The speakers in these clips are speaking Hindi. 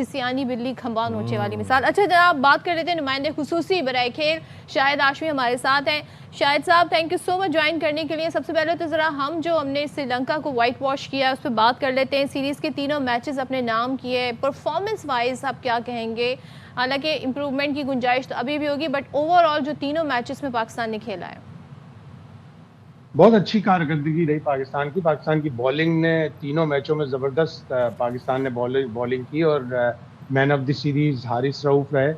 खिसियानी बिल्ली खंबा नोचे वाली मिसाल। अच्छा जनाब, बात कर लेते हैं नुमाइंदे खुसूसी बराए खेल शाहिद हाशमी हमारे साथ हैं। शाहिद साहब, thank you so much join करने के लिए। सबसे पहले तो ज़रा हम जो हमने श्रीलंका को वाइट वॉश किया उस पर बात कर लेते हैं। सीरीज़ के तीनों मैचेस अपने नाम किए, परफॉर्मेंस वाइज आप क्या कहेंगे? हालांकि इम्प्रूवमेंट की गुंजाइश तो अभी भी होगी, बट ओवरऑल जो तीनों मैचेस में पाकिस्तान ने खेला है। बहुत अच्छी कारकर्दगी रही पाकिस्तान की बॉलिंग ने तीनों मैचों में ज़बरदस्त पाकिस्तान ने बॉलिंग की और man of the series Haris Rauf रहे।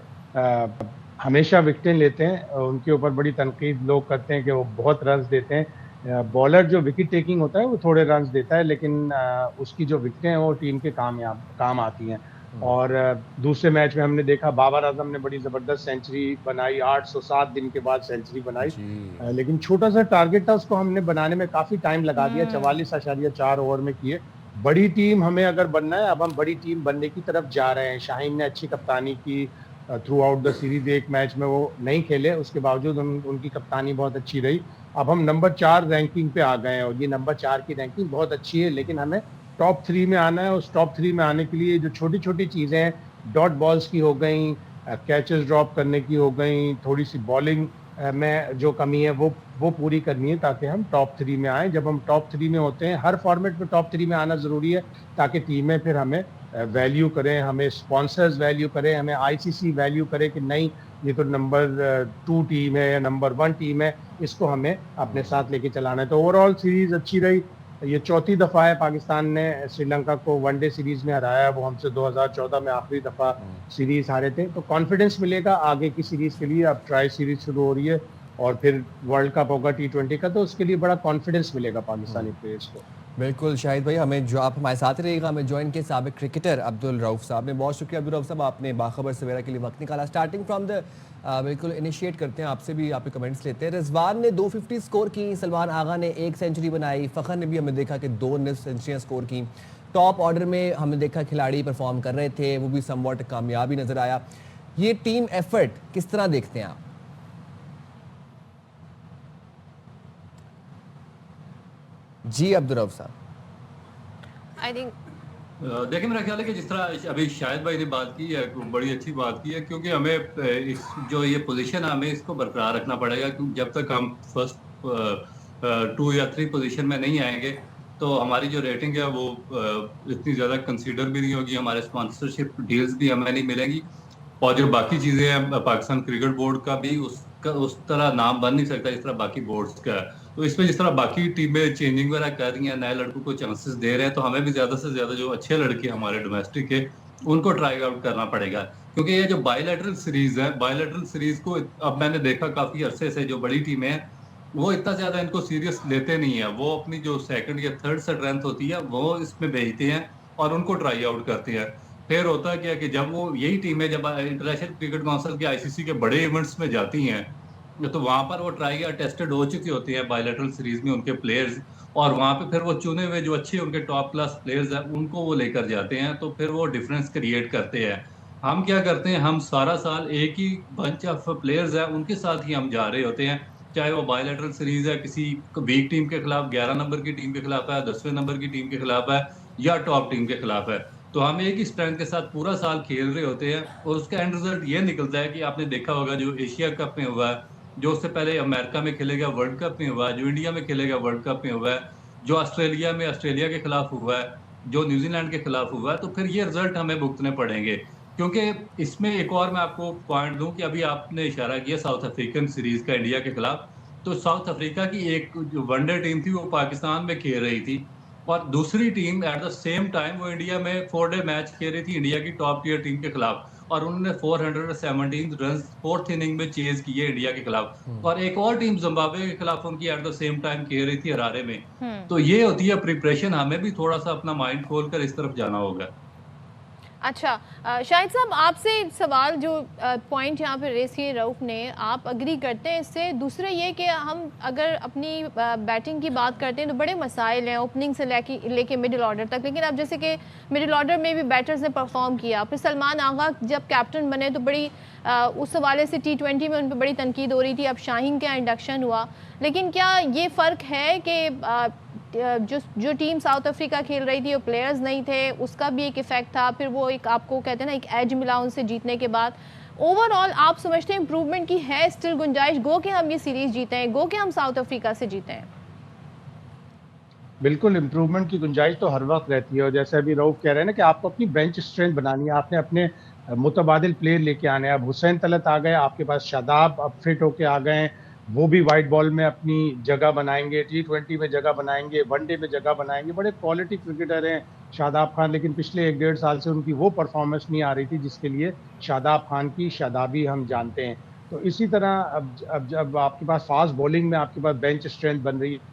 हमेशा विकेटें लेते हैं, उनके ऊपर बड़ी तनकीद लोग करते हैं कि वो बहुत रन्स देते हैं। बॉलर जो विकेट टेकिंग होता है वो थोड़े रन्स देता है, लेकिन उसकी जो विकेटें हैं वो टीम के काम आती हैं। और दूसरे मैच में हमने देखा बाबर आजम ने बड़ी ज़बरदस्त सेंचुरी बनाई, 807 दिन के बाद सेंचुरी बनाई। लेकिन छोटा सा टारगेट था, उसको हमने बनाने में काफ़ी टाइम लगा दिया, 44.4 ओवर में किए। बड़ी टीम हमें अगर बनना है, अब हम बड़ी टीम बनने की तरफ जा रहे हैं। शाहीन ने अच्छी कप्तानी की थ्रू आउट द सीरीज। एक मैच में वो नहीं खेले, उसके बावजूद उनकी कप्तानी बहुत अच्छी रही। अब हम नंबर 4 रैंकिंग पे आ गए हैं और ये नंबर 4 की रैंकिंग बहुत अच्छी है, लेकिन हमें टॉप 3 में आना है। उस टॉप 3 में आने के लिए जो छोटी छोटी चीज़ें हैं, डॉट बॉल्स की हो गई, कैचेस ड्रॉप करने की हो गई, थोड़ी सी बॉलिंग में जो कमी है वो पूरी करनी है ताकि हम टॉप 3 में आए। जब हम टॉप 3 में होते हैं, हर फॉर्मेट में टॉप 3 में आना ज़रूरी है ताकि टीमें फिर हमें वैल्यू करें, हमें स्पॉन्सर्स वैल्यू करें, हमें आईसीसी वैल्यू करे कि नहीं ये तो नंबर 2 टीम है या नंबर 1 टीम है, इसको हमें अपने साथ लेके चलाना है। तो ओवरऑल सीरीज अच्छी रही। ये चौथी दफ़ा है पाकिस्तान ने श्रीलंका को वनडे सीरीज में हराया, वो हमसे 2014 में आखिरी दफ़ा सीरीज हारे थे। तो कॉन्फिडेंस मिलेगा आगे की सीरीज के लिए। अब ट्राई सीरीज शुरू हो रही है और फिर वर्ल्ड कप होगा T20 का, तो उसके लिए बड़ा कॉन्फिडेंस मिलेगा पाकिस्तानी प्लेयर्स को। बिल्कुल शाहिद भाई, हमें जो आप हमारे साथ रहिएगा। हमें ज्वाइन के साबिक क्रिकेटर अब्दुल रऊफ साहब ने, बहुत शुक्रिया अब्दुल रऊफ साहब, आपने बाखबर सवेरा के लिए वक्त निकाला। स्टार्टिंग फ्रॉम द बिल्कुल इनिशिएट करते हैं, आपसे भी आपके कमेंट्स लेते हैं। रिजवान ने 250 स्कोर की, सलमान आगा ने 1 सेंचुरी बनाई, फ़खर ने भी हमें देखा कि 2 सेंचुरियाँ स्कोर की। टॉप ऑर्डर में हमने देखा खिलाड़ी परफॉर्म कर रहे थे, वो भी समवॉट कामयाबी नज़र आया। ये टीम एफर्ट किस तरह देखते हैं आप? जी अब्दुल रऊफ साहब। आई थिंक देखिए, मेरा ख्याल है कि जिस तरह अभी शाहिद भाई ने बात की है, बड़ी अच्छी बात की है, क्योंकि हमें इस जो ये पोजीशन है हमें इसको बरकरार रखना पड़ेगा, क्योंकि जब तक हम फर्स्ट 2 या 3 पोजीशन में नहीं आएंगे तो हमारी जो रेटिंग है वो इतनी ज़्यादा कंसीडर भी नहीं होगी, हमारे स्पॉन्सरशिप डील्स भी हमें नहीं मिलेंगी, और जो बाकी चीज़ें हैं पाकिस्तान क्रिकेट बोर्ड का भी उस तरह नाम बन नहीं सकता जिस तरह बाकी बोर्ड्स का है। तो इसमें जिस तरह बाकी टीमें चेंजिंग वगैरह कर रही हैं, नए लड़कों को चांसेस दे रहे हैं, तो हमें भी ज़्यादा से ज़्यादा जो अच्छे लड़के हमारे डोमेस्टिक के उनको ट्राई आउट करना पड़ेगा। क्योंकि ये जो बायलैटरल सीरीज़ है, बायलैटरल सीरीज़ को अब मैंने देखा काफ़ी अरसे से जो बड़ी टीमें हैं वो इतना ज़्यादा इनको सीरियस लेते नहीं है। वो अपनी जो सेकंड या थर्ड स्ट्रेंथ होती है वो इसमें भेजते हैं और उनको ट्राई आउट करते हैं। फिर होता क्या कि जब वो यही टीमें जब इंटरनेशनल क्रिकेट काउंसिल के आईसीसी के बड़े इवेंट्स में जाती हैं तो वहां पर वो ट्राई या टेस्टेड हो चुकी होती है बायलैटरल सीरीज में उनके प्लेयर्स, और वहां पे फिर वो चुने हुए जो अच्छे उनके टॉप क्लास प्लेयर्स हैं उनको वो लेकर जाते हैं, तो फिर वो डिफरेंस क्रिएट करते हैं। हम क्या करते हैं, हम सारा साल एक ही बंच ऑफ प्लेयर्स है उनके साथ ही हम जा रहे होते हैं, चाहे वो बायलैटरल सीरीज है किसी वीक टीम के खिलाफ, 11 नंबर की टीम के खिलाफ है, 10वें नंबर की टीम के खिलाफ है, या टॉप टीम के खिलाफ है। तो हम एक ही स्ट्रेंथ के साथ पूरा साल खेल रहे होते हैं और उसका एंड रिजल्ट ये निकलता है कि आपने देखा होगा जो एशिया कप में हुआ है, जो उससे पहले अमेरिका में खेलेगा वर्ल्ड कप में हुआ है, जो इंडिया में खेलेगा वर्ल्ड कप में हुआ है, जो ऑस्ट्रेलिया में ऑस्ट्रेलिया के खिलाफ हुआ है, जो न्यूजीलैंड के खिलाफ हुआ है, तो फिर ये रिजल्ट हमें भुगतने पड़ेंगे। क्योंकि इसमें एक और मैं आपको पॉइंट दूं कि अभी आपने इशारा किया साउथ अफ्रीकन सीरीज का इंडिया के खिलाफ, तो साउथ अफ्रीका की एक जो वनडे टीम थी वो पाकिस्तान में खेल रही थी और दूसरी team at the same time वो इंडिया में 4 डे मैच खेल रही थी इंडिया की टॉप टियर टीम के खिलाफ, और उन्होंने 417 रन 4th इनिंग में चेज किए इंडिया के खिलाफ, और एक और टीम जिम्बाब्वे के खिलाफ उनकी एट द सेम टाइम खेल रही थी हरारे में। तो ये होती है प्रिपरेशन, हमें भी थोड़ा सा अपना माइंड खोलकर इस तरफ जाना होगा। अच्छा शाहिद साहब, आपसे सवाल जो पॉइंट यहाँ पे रेस किए रऊफ ने, आप अग्री करते हैं इससे? दूसरा ये कि हम अगर अपनी बैटिंग की बात करते हैं तो बड़े मसाइल हैं ओपनिंग से लेके मिडिल ऑर्डर तक, लेकिन अब जैसे कि मिडिल ऑर्डर में भी बैटर्स ने परफॉर्म किया, फिर सलमान आगा जब कैप्टन बने तो बड़ी उस हवाले से T20 में उन पर बड़ी तनकीद हो रही थी, अब शाहीन का इंडक्शन हुआ, लेकिन क्या ये फ़र्क है कि जो टीम साउथ अफ्रीका खेल रही थी वो प्लेयर्स नहीं थे, उसका भी एक इफेक्ट था। फिर वो एक आपको कहते हैं ना एक एज मिला उनसे जीतने के बाद। ओवरऑल आप समझते हैं इंप्रूवमेंट की है स्टिल गुंजाइश, गो के हम ये सीरीज जीते हैं, गो के हम साउथ अफ्रीका से जीते हैं? बिल्कुल इम्प्रूवमेंट की गुंजाइश तो हर वक्त रहती है, और जैसे अभी रऊफ कह रहे हैं ना कि आपको अपनी बेंच स्ट्रेंथ बनानी है, आपने अपने मुतबादिल प्लेयर लेके आने हैं। अब हुसैन तलत आ गए, आपके पास शादाब अब फिट होके आ गए हैं, वो भी वाइट बॉल में अपनी जगह बनाएंगे, T20 में जगह बनाएंगे, वनडे में जगह बनाएंगे। बड़े क्वालिटी क्रिकेटर हैं शादाब खान, लेकिन पिछले 1-1.5 साल से उनकी वो परफॉर्मेंस नहीं आ रही थी जिसके लिए शादाब खान की शादाबी हम जानते हैं। तो इसी तरह अब जब आपके पास फास्ट बॉलिंग में आपके पास बेंच स्ट्रेंथ बन रही है,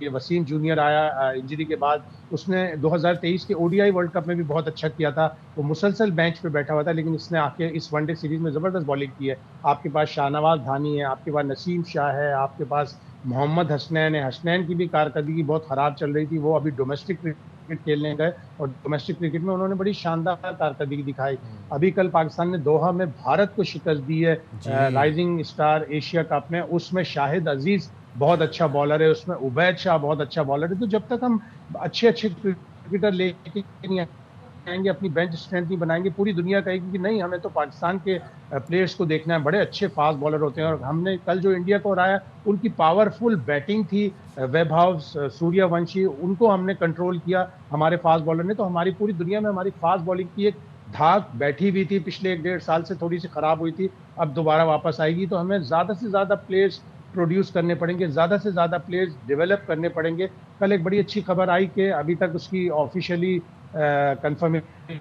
ये वसीम जूनियर आया इंजरी के बाद, उसने 2023 के ओडीआई वर्ल्ड कप में भी बहुत अच्छा किया था। वो मुसलसल बेंच पे बैठा हुआ था, लेकिन इसने आके इस वनडे सीरीज में ज़बरदस्त बॉलिंग की है। आपके पास शाहनवाज धानी है, आपके पास नसीम शाह है, आपके पास मोहम्मद हसनैन है। हसनैन की भी कारकर्दगी बहुत ख़राब चल रही थी, वो अभी डोमेस्टिक क्रिकेट खेलने गए और डोमेस्टिक क्रिकेट में उन्होंने बड़ी शानदार कारकर्दगी दिखाई। अभी कल पाकिस्तान ने दोहा में भारत को शिकस्त दी है राइजिंग स्टार एशिया कप में। उसमें शाहिद अजीज बहुत अच्छा बॉलर है, उसमें उबैद शाह बहुत अच्छा बॉलर है। तो जब तक हम अच्छे क्रिकेटर लेके नहीं आएंगे, अपनी बेंच स्ट्रेंथ नहीं बनाएंगे, पूरी दुनिया कहेगी कि नहीं हमें तो पाकिस्तान के प्लेयर्स को देखना है, बड़े अच्छे फास्ट बॉलर होते हैं। और हमने कल जो इंडिया को हराया, उनकी पावरफुल बैटिंग थी, वैभव सूर्यवंशी, उनको हमने कंट्रोल किया हमारे फास्ट बॉलर ने। तो हमारी पूरी दुनिया में हमारी फास्ट बॉलिंग की एक धाक बैठी हुई थी, पिछले 1-1.5 साल से थोड़ी सी खराब हुई थी, अब दोबारा वापस आएगी। तो हमें ज़्यादा से ज़्यादा प्लेयर्स प्रोड्यूस करने पड़ेंगे, ज़्यादा से ज़्यादा प्लेयर्स डेवलप करने पड़ेंगे। कल एक बड़ी अच्छी खबर आई कि अभी तक उसकी ऑफिशियली कंफर्मेशन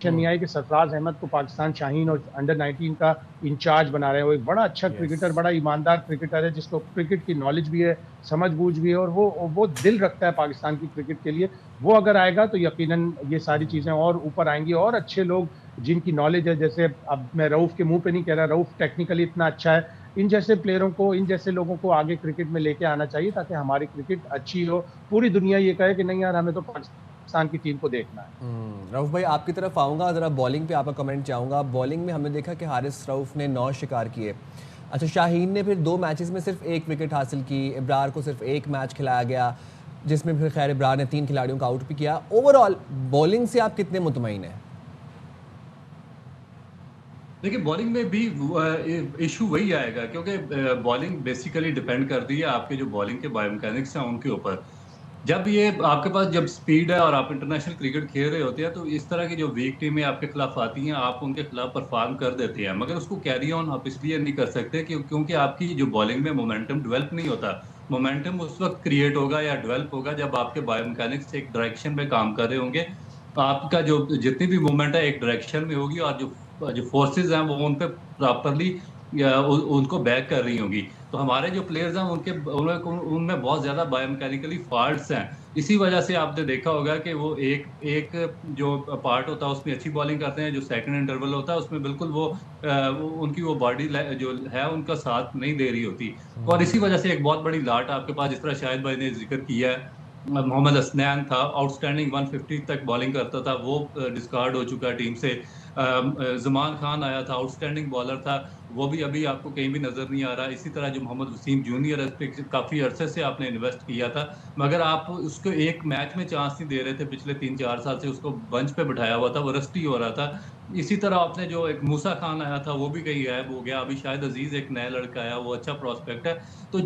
नहीं आई कि सरफराज अहमद को पाकिस्तान शाहीन और अंडर 19 का इंचार्ज बना रहे हैं। वो एक बड़ा अच्छा क्रिकेटर, बड़ा ईमानदार क्रिकेटर है, जिसको क्रिकेट की नॉलेज भी है, समझ बूझ भी है, और वो दिल रखता है पाकिस्तान की क्रिकेट के लिए। वो अगर आएगा तो यकीनन ये सारी चीज़ें और ऊपर आएंगी, और अच्छे लोग जिनकी नॉलेज है। जैसे अब मैं रऊफ के मुंह पे नहीं कह रहा, रऊफ टेक्निकली इतना अच्छा है, इन जैसे प्लेयरों को, इन जैसे लोगों को आगे क्रिकेट में लेके आना चाहिए, ताकि हमारी क्रिकेट अच्छी हो, पूरी दुनिया ये कहे कि नहीं यार हमें तो पाकिस्तान की टीम को देखना है। रऊफ भाई आपकी तरफ आऊँगा, ज़रा बॉलिंग पे आपका कमेंट चाहूँगा। बॉलिंग में हमने देखा कि हारिस रऊफ ने 9 शिकार किए। अच्छा, शाहीन ने फिर 2 मैचेस में सिर्फ 1 विकेट हासिल की, इब्रार को सिर्फ 1 मैच खिलाया गया, जिसमें फिर खैर इब्रार ने 3 खिलाड़ियों को आउट भी किया। ओवरऑल बॉलिंग से आप कितने मुतमईन हैं? देखिए, बॉलिंग में भी इशू वही आएगा, क्योंकि बॉलिंग बेसिकली डिपेंड करती है आपके जो बॉलिंग के बायोमैकेनिक्स हैं उनके ऊपर। जब ये आपके पास जब स्पीड है और आप इंटरनेशनल क्रिकेट खेल रहे होते हैं, तो इस तरह की जो वीक टीमें आपके खिलाफ आती हैं, आप उनके खिलाफ परफॉर्म कर देते हैं, मगर उसको कैरी ऑन आप इसलिए नहीं कर सकते क्योंकि आपकी जो बॉलिंग में मोमेंटम डेवलप नहीं होता। मोमेंटम उस वक्त क्रिएट होगा या डेवलप होगा जब आपके बायोमैकेनिक्स एक डायरेक्शन में काम कर रहे होंगे। आपका जो जितनी भी मूवमेंट है एक डायरेक्शन में होगी, और जो फोर्सेस हैं वो उन पे प्रॉपरली उनको बैक कर रही होंगी। तो हमारे जो प्लेयर्स हैं उनमें बहुत ज़्यादा बायोमैकेनिकली फॉल्ट्स हैं। इसी वजह से आपने देखा होगा कि वो एक जो पार्ट होता है उसमें अच्छी बॉलिंग करते हैं, जो सेकंड इंटरवल होता है उसमें बिल्कुल वो उनकी वो बॉडी जो है उनका साथ नहीं दे रही होती। और इसी वजह से एक बहुत बड़ी लाट आपके पास, जिस तरह शाहिद भाई ने जिक्र किया है, मोहम्मद हसनैन था, आउटस्टैंडिंग 150 तक बॉलिंग करता था, वो डिस्कार्ड हो चुका टीम से। ज़मान खान आया था, आउटस्टैंडिंग बॉलर था, वो भी अभी आपको कहीं भी नज़र नहीं आ रहा। इसी तरह जो मोहम्मद वसीम जूनियर है, इस पर काफ़ी अरसे से आपने इन्वेस्ट किया था, मगर आप उसको एक मैच में चांस नहीं दे रहे थे। पिछले 3-4 साल से उसको बेंच पे बिठाया हुआ था, वो रस्टी हो रहा था। इसी तरह आपने जो एक मूसा खान आया था, वो भी कहीं गायब हो गया। अभी शायद अजीज़ एक नया लड़का आया, वो अच्छा प्रॉस्पेक्ट है। तो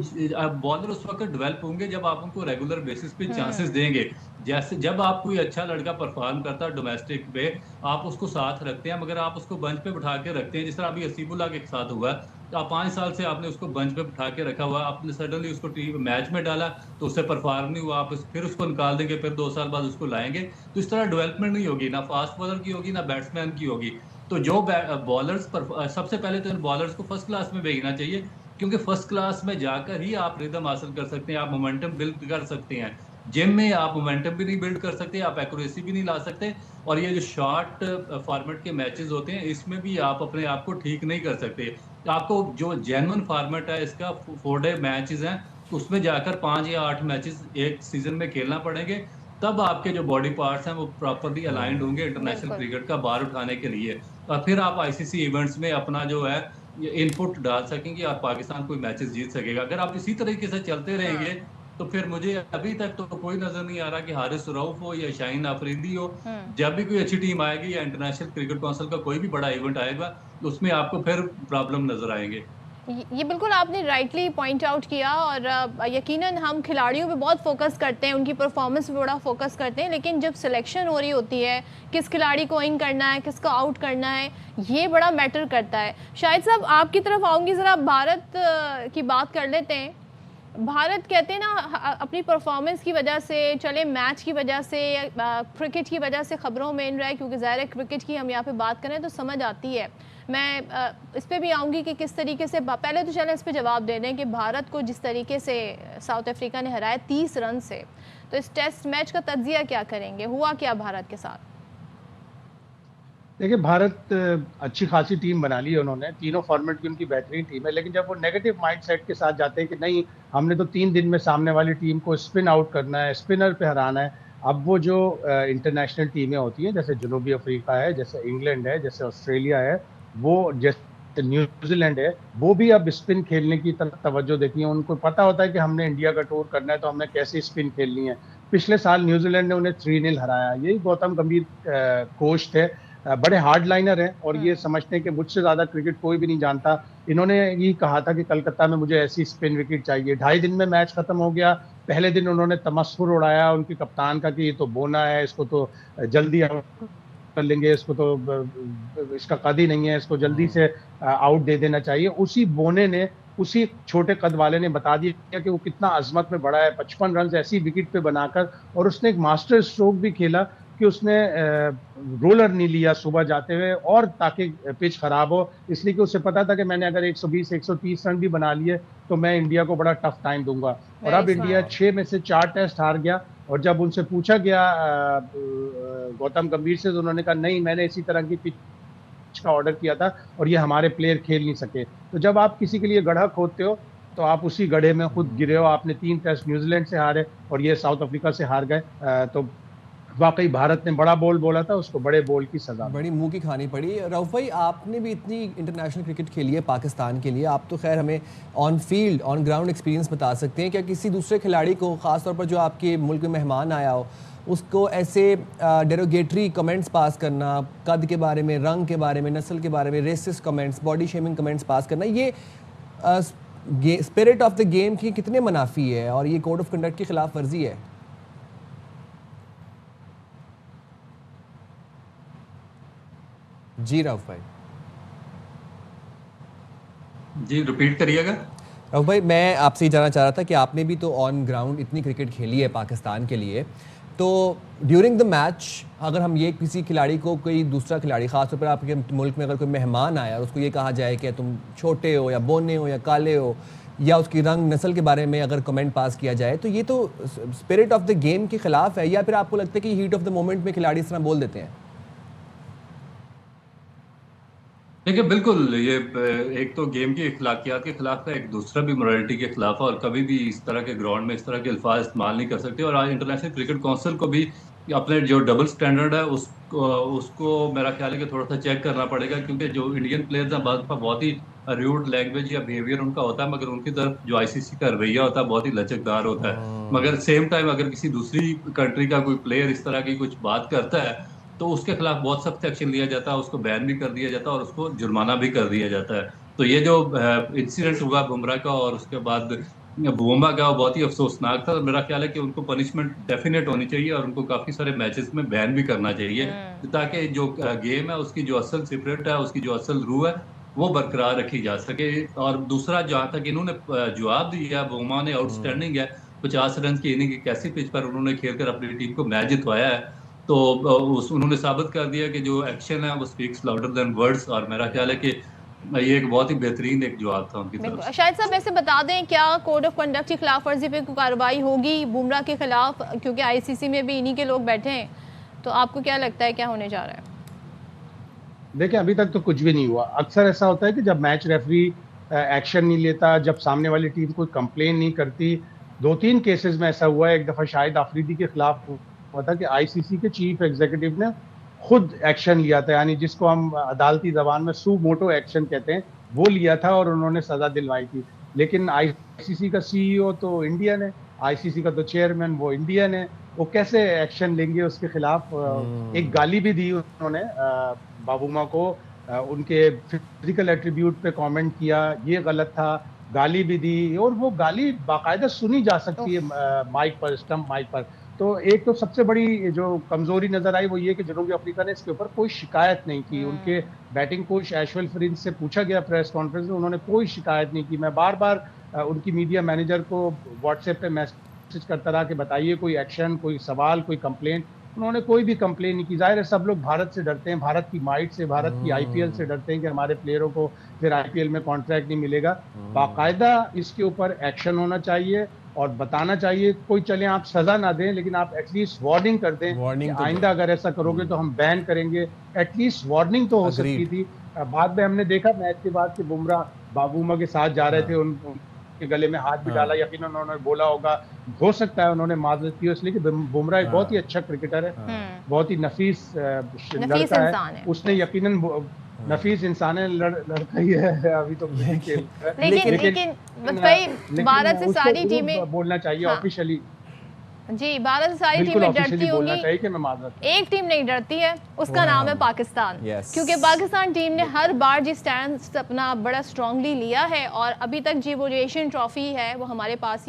बॉलर उस वक्त डेवलप होंगे जब आप उनको रेगुलर बेसिस पे चांसेस देंगे। जैसे जब आप कोई अच्छा लड़का परफॉर्म करता है डोमेस्टिक पे, आप उसको साथ रखते हैं, मगर आप उसको बेंच पे बिठा के रखते हैं, जिस तरह अभी हसीबुल्लाह के साथ हुआ है। तो आप 5 साल से आपने उसको बेंच पे बिठा के रखा हुआ, आपने सडनली उसको मैच में डाला तो उससे परफॉर्म नहीं हुआ, आप फिर उसको निकाल देंगे, फिर 2 साल बाद उसको लाएंगे। तो इस तरह डेवलपमेंट नहीं होगी, ना फास्ट बॉलर की होगी, ना बैट्समैन की होगी। तो जो बॉलर्स पर सबसे पहले तो इन बॉलर्स को फर्स्ट क्लास में भेजना चाहिए, क्योंकि फर्स्ट क्लास में जाकर ही आप रिदम हासिल कर सकते हैं, आप मोमेंटम बिल्ड कर सकते हैं। जिम में आप मोमेंटम भी नहीं बिल्ड कर सकते, आप एक्यूरेसी भी नहीं ला सकते, और ये जो शॉर्ट फॉर्मेट के मैचेस होते हैं इसमें भी आप अपने आप को ठीक नहीं कर सकते। आपको जो जेन्युइन फॉर्मेट है इसका 4 डे मैचेस हैं, उसमें जाकर 5 या 8 मैचेस एक सीजन में खेलना पड़ेंगे, तब आपके जो बॉडी पार्ट्स हैं वो प्रॉपरली अलाइंड होंगे इंटरनेशनल क्रिकेट का बार उठाने के लिए, और फिर आप आईसीसी इवेंट्स में अपना जो है इनपुट डाल सकेंगे और पाकिस्तान कोई मैचेस जीत सकेगा। अगर आप इसी तरीके से चलते रहेंगे तो फिर मुझे अभी तक तो कोई नजर नहीं आ रहा कि हारिस रऊफ हो या शाहीन अफरीदी हो, जब भी कोई अच्छी टीम आएगी या इंटरनेशनल क्रिकेट काउंसिल का कोई भी बड़ा इवेंट आएगा तो उसमें आपको फिर प्रॉब्लम नजर आएंगे। ये बिल्कुल आपने राइटली पॉइंट आउट किया, और यकीनन हम खिलाड़ियों पे बहुत फोकस करते हैं, उनकी परफॉर्मेंस पे बड़ा फोकस करते हैं, लेकिन जब सिलेक्शन हो रही होती है, किस खिलाड़ी को इन करना है, किसको आउट करना है, ये बड़ा मैटर करता है। शाहिद साहब आपकी तरफ आऊँगी, ज़रा भारत की बात कर लेते हैं। भारत कहते हैं ना अपनी परफॉर्मेंस की वजह से, चले मैच की वजह से, क्रिकेट की वजह से ख़बरों में इन रहा है, क्योंकि ज़ाहिर है क्रिकेट की हम यहाँ पे बात करें तो समझ आती है। मैं इस पे भी आऊँगी कि किस तरीके से, पहले तो चलें इस पे जवाब दे दें कि भारत को जिस तरीके से साउथ अफ्रीका ने हराया 30 रन से, तो इस टेस्ट मैच का तज्जिया क्या करेंगे, हुआ क्या भारत के साथ? देखिए, भारत अच्छी खासी टीम बना ली है उन्होंने, तीनों फॉर्मेट की उनकी बेहतरीन टीम है, लेकिन जब वो नेगेटिव माइंडसेट के साथ जाते हैं कि नहीं हमने तो 3 दिन में सामने वाली टीम को स्पिन आउट करना है, स्पिनर पे हराना है। अब वो जो इंटरनेशनल टीमें होती हैं, जैसे जनूबी अफ्रीका है, जैसे इंग्लैंड है, जैसे ऑस्ट्रेलिया है, वो जैसे न्यूजीलैंड है, वो भी अब स्पिन खेलने की तरफ तवज्जो देती है। उनको पता होता है कि हमने इंडिया का टूर करना है तो हमें कैसे स्पिन खेलनी है। पिछले साल न्यूजीलैंड ने उन्हें 3-0 हराया। यही गौतम गंभीर कोच थे, बड़े हार्ड लाइनर हैं और ये समझते हैं कि मुझसे ज़्यादा क्रिकेट कोई भी नहीं जानता। इन्होंने ये कहा था कि कलकत्ता में मुझे ऐसी स्पिन विकेट चाहिए। 2.5 दिन में मैच खत्म हो गया। पहले दिन उन्होंने तमस्खुर उड़ाया उनके कप्तान का कि ये तो बोना है, इसको तो जल्दी आउट कर लेंगे, इसको तो इसका कद ही नहीं है, इसको जल्दी से आउट दे देना चाहिए। उसी बोने ने, उसी छोटे कद वाले ने बता दिया कि वो कितना अजमत में बड़ा है। 55 रन ऐसी विकेट पे बनाकर, और उसने एक मास्टर स्ट्रोक भी खेला कि उसने रोलर नहीं लिया सुबह जाते हुए, और ताकि पिच खराब हो, इसलिए कि उसे पता था कि मैंने अगर 120-130 रन भी बना लिए तो मैं इंडिया को बड़ा टफ टाइम दूंगा। और अब इंडिया 6 में से 4 टेस्ट हार गया। और जब उनसे पूछा गया गौतम गंभीर से, तो उन्होंने कहा नहीं, मैंने इसी तरह की पिच का ऑर्डर किया था और ये हमारे प्लेयर खेल नहीं सके। तो जब आप किसी के लिए गड्ढा खोदते हो तो आप उसी गड्ढे में खुद गिरे हो। आपने 3 टेस्ट न्यूजीलैंड से हारे और ये साउथ अफ्रीका से हार गए। तो वाकई भारत ने बड़ा बोल बोला था, उसको बड़े बोल की सजा, बड़ी मुंह की खानी पड़ी। रऊफ भाई, आपने भी इतनी इंटरनेशनल क्रिकेट खेली है पाकिस्तान के लिए, आप तो खैर हमें on field on ground experience बता सकते हैं। क्या किसी दूसरे खिलाड़ी को, ख़ासतौर पर जो आपके मुल्क में मेहमान आया हो, उसको ऐसे डेरोगेटरी कमेंट्स पास करना, कद के बारे में, रंग के बारे में, नस्ल के बारे में, racist comments, body shaming comments pass करना, ये स्पिरिट ऑफ द गेम की कितने मुनाफी है और ये कोड ऑफ कंडक्ट की खिलाफ वर्जी है? जी रऊफ भाई। जी रिपीट करिएगा। रऊफ भाई, मैं आपसे ये जानना चाह रहा था कि आपने भी तो ऑन ग्राउंड इतनी क्रिकेट खेली है पाकिस्तान के लिए, तो ड्यूरिंग द मैच अगर हम ये किसी खिलाड़ी को, कोई दूसरा खिलाड़ी, ख़ासतौर पर आपके मुल्क में अगर कोई मेहमान आया और उसको ये कहा जाए कि तुम छोटे हो या बोने हो या काले हो, या उसकी रंग नस्ल के बारे में अगर कमेंट पास किया जाए, तो ये तो स्पिरिट ऑफ द गेम के खिलाफ है, या फिर आपको लगता है कि हीट ऑफ द मोमेंट में खिलाड़ी इस तरह बोल देते हैं? देखिए बिल्कुल, ये एक तो गेम की अखलाकियात के खिलाफ है, एक दूसरा भी मोरालिटी के खिलाफ है, और कभी भी इस तरह के ग्राउंड में इस तरह के अल्फाज इस्तेमाल नहीं कर सकते। और आज इंटरनेशनल क्रिकेट काउंसिल को भी अपने जो डबल स्टैंडर्ड है उसको मेरा ख्याल है कि थोड़ा सा चेक करना पड़ेगा, क्योंकि जो इंडियन प्लेयर्स हैं बहुत ही र्यूड लैंग्वेज या बिहेवियर उनका होता है, मगर उनकी तरफ जो आईसीसी का रवैया होता है बहुत ही लचकदार होता है। मगर सेम टाइम अगर किसी दूसरी कंट्री का कोई प्लेयर इस तरह की कुछ बात करता है तो उसके खिलाफ बहुत सख्त एक्शन लिया जाता है, उसको बैन भी कर दिया जाता है और उसको जुर्माना भी कर दिया जाता है। तो ये जो इंसिडेंट हुआ बुमराह का और उसके बाद बुमा का, वो बहुत ही अफसोसनाक था। मेरा ख्याल है कि उनको पनिशमेंट डेफिनेट होनी चाहिए और उनको काफी सारे मैचेस में बैन भी करना चाहिए, ताकि जो गेम है उसकी जो असल स्पिरिट है, उसकी जो असल रूह है, वो बरकरार रखी जा सके। और दूसरा, जहाँ तक इन्होंने जवाब दिया, बुमा ने आउटस्टैंडिंग है, 50 रन की इनिंग एक ऐसी पिच पर उन्होंने खेलकर अपनी टीम को मैच जितवाया है। तो उन्होंने साबित कर दिया कि जो एक्शन है वो स्पीक्स लाउडर देन वर्ड्स, और मेरा ख्याल है कि ये एक बहुत ही बेहतरीन एक जवाब था उनकी तरफ से। शायद साहब ऐसे बता दें, क्या कोड ऑफ कंडक्ट की खिलाफ वर्जी पे कोई कार्रवाई होगी बुमराह के खिलाफ, क्योंकि आईसीसी में भी इन्हीं के लोग बैठे हैं, तो आपको क्या लगता है क्या होने जा रहा है? देखिए, अभी तक तो कुछ भी नहीं हुआ। अक्सर ऐसा होता है कि जब मैच रेफरी एक्शन नहीं लेता, जब सामने वाली टीम कोई कंप्लेन नहीं करती, 2-3 केसेस में ऐसा हुआ है। एक दफ़ा शाहिद अफरीदी के खिलाफ हुआ था कि आईसीसी के चीफ एग्जीक्यूटिव ने खुद एक्शन लिया था, यानी जिसको हम अदालती ज़बान में सू मोटो एक्शन कहते हैं, वो लिया था और उन्होंने सज़ा दिलवाई थी। लेकिन आईसीसी का सीईओ तो इंडियन है। आईसीसी का तो चेयरमैन, वो इंडियन है, वो कैसे एक्शन लेंगे उसके खिलाफ। एक गाली भी दी उन्होंने बाबूमा को, उनके फिजिकल एट्रीब्यूट पे कमेंट किया, ये गलत था, गाली भी दी, और वो गाली बाकायदा सुनी जा सकती है माइक पर, स्टंप माइक पर। तो एक तो सबसे बड़ी जो कमजोरी नजर आई वो ये कि जनूबी अफ्रीका ने इसके ऊपर कोई शिकायत नहीं की। उनके बैटिंग कोच एशवेल फ्रिंज से पूछा गया प्रेस कॉन्फ्रेंस में, उन्होंने कोई शिकायत नहीं की। मैं बार बार उनकी मीडिया मैनेजर को व्हाट्सएप पे मैसेज करता रहा कि बताइए कोई एक्शन, कोई सवाल, कोई कंप्लेंट। उन्होंने कोई भी कंप्लेन नहीं की। जाहिर है सब लोग भारत से डरते हैं, भारत की माइट से, भारत की आईपीएल से डरते हैं कि हमारे प्लेयरों को फिर आईपीएल में कॉन्ट्रैक्ट नहीं मिलेगा। बाकायदा इसके ऊपर एक्शन होना चाहिए और बताना चाहिए। कोई चले आप सजा ना दें, लेकिन आप एटलीस्ट वार्निंग कर दें कि आइंदा अगर ऐसा करोगे तो हम बैन करेंगे। एटलीस्ट वार्निंग तो हो सकती थी। बाद में हमने देखा मैच के बाद कि बुमराह बाबूमा के साथ जा रहे थे, उनके गले में हाथ भी डाला, यकीनन उन्होंने बोला होगा, हो सकता है उन्होंने माजरत की, इसलिए कि बुमराह एक बहुत ही अच्छा क्रिकेटर है, बहुत ही नफीस लड़का है, उसने यकीनन नफीस इंसान है, लड़का ही है, अभी तो नहीं खेल रहा है। लेकिन भाई भारत से सारी टीमें बोलना चाहिए ऑफिशियली। जी, भारत से सारी टीमें डरती होंगी, एक टीम नहीं डरती है, उसका नाम है पाकिस्तान। क्योंकि पाकिस्तान टीम ने हर बार जिस स्टैंड अपना बड़ा स्ट्रांगली लिया है, और अभी तक जी वो जो एशियन ट्रॉफी है वो हमारे पास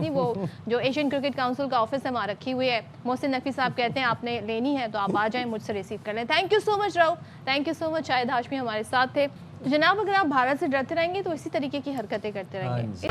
नहीं, वो जो एशियन क्रिकेट काउंसिल का ऑफिस है वहाँ रखी हुई है। मोहसिन नकवी साहब कहते हैं आपने लेनी है तो आप आ जाएं, मुझसे रिसीव कर लें। Thank you so much Rao, thank you so much. Shahid Hashmi हमारे साथ थे। जनाब, अगर आप भारत से डरते रहेंगे तो इसी तरीके की हरकतें करते रहेंगे।